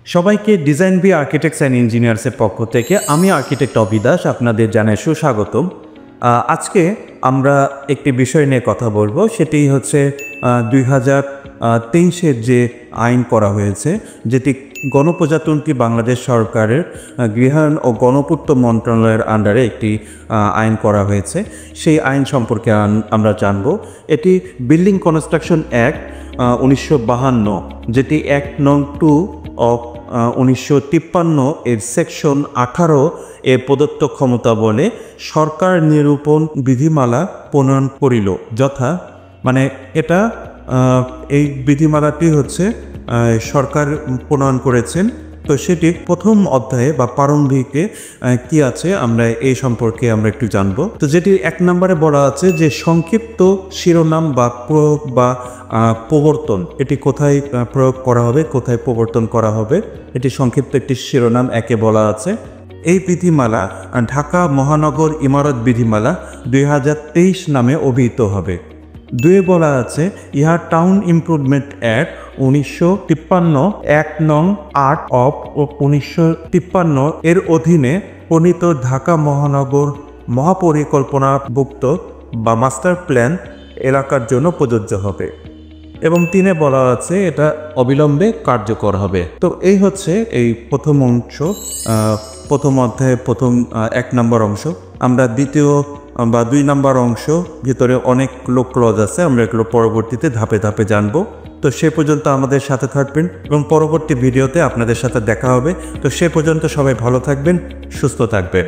সবাইকে design B architects and ইঞ্জিনিয়ার্সের পক্ষ থেকে আমি আর্কিটেক্ট অবিদাস আপনাদের জানাই সুস্বাগতম। আজকে আমরা একটি বিষয় নিয়ে কথা বলবো, সেটি হচ্ছে 2023-এর যে আইন করা হয়েছে, যেটি গণপ্রজাতন্ত্রী বাংলাদেশ সরকারের গৃহায়ণ ও গণপূর্ত মন্ত্রণালয়ের আন্ডারে একটি আইন করা হয়েছে। সেই আইন সম্পর্কে আমরা জানব। এটি বিল্ডিং কনস্ট্রাকশন অ্যাক্ট 1952, যেটি অ্যাক্ট নং 2 অফ 1953 এর সেকশন 18 এর প্রদত্ত ক্ষমতা বলে সরকার নিরূপণ বিধিমালা প্রণয়ন করিল। যথা এটা এই বিধিমালাটি হচ্ছে সরকার প্রণয়ন করেছেন। তো সেটি প্রথম অধ্যায়ে বা প্রারম্ভিকে কি আছে আমরা এই সম্পর্কে আমরা একটু জানব। তো যেটি 1 নম্বরে বলা আছে যে সংক্ষিপ্ত শিরোনাম বা প্রয়োগ বা প্রবর্তন, এটি কোথায় প্রয়োগ করা হবে, কোথায় প্রবর্তন করা হবে, এটি সংক্ষিপ্ত একটি শিরোনাম 1-এ বলা আছে। এই বিধিমালা ঢাকা মহানগর ইমারত বিধিমালা 2023 নামে অভিহিত হবে। 2-এ বলা আছে ইহা টাউন ইমপ্রুভমেন্ট অ্যাক্ট 1953 অ্যাক্ট নং 8 অফ 1953 এর অধীনে প্রণীত ঢাকা মহানগর মহাপরিকল্পনাভুক্ত বা মাস্টার প্ল্যান এলাকার জন্য প্রযোজ্য হবে। এবং 3-এ বলা আছে এটা অবিলম্বে কার্যকর হবে। তো এই হচ্ছে এই প্রথম অংশ, প্রথম অধ্যায়ে প্রথম 1 নম্বর অংশ। আমরা দ্বিতীয় বা 2 নম্বর অংশ ভিতরে অনেকগুলো ক্লজ আছে, আমরা এগুলো পরবর্তীতে ধাপে ধাপে জানবো। তো সে পর্যন্ত আমাদের সাথে থাকবেন এবং পরবর্তী ভিডিওতে আপনাদের সাথে দেখা হবে। তো সে পর্যন্ত সবাই ভালো থাকবেন, সুস্থ থাকবেন।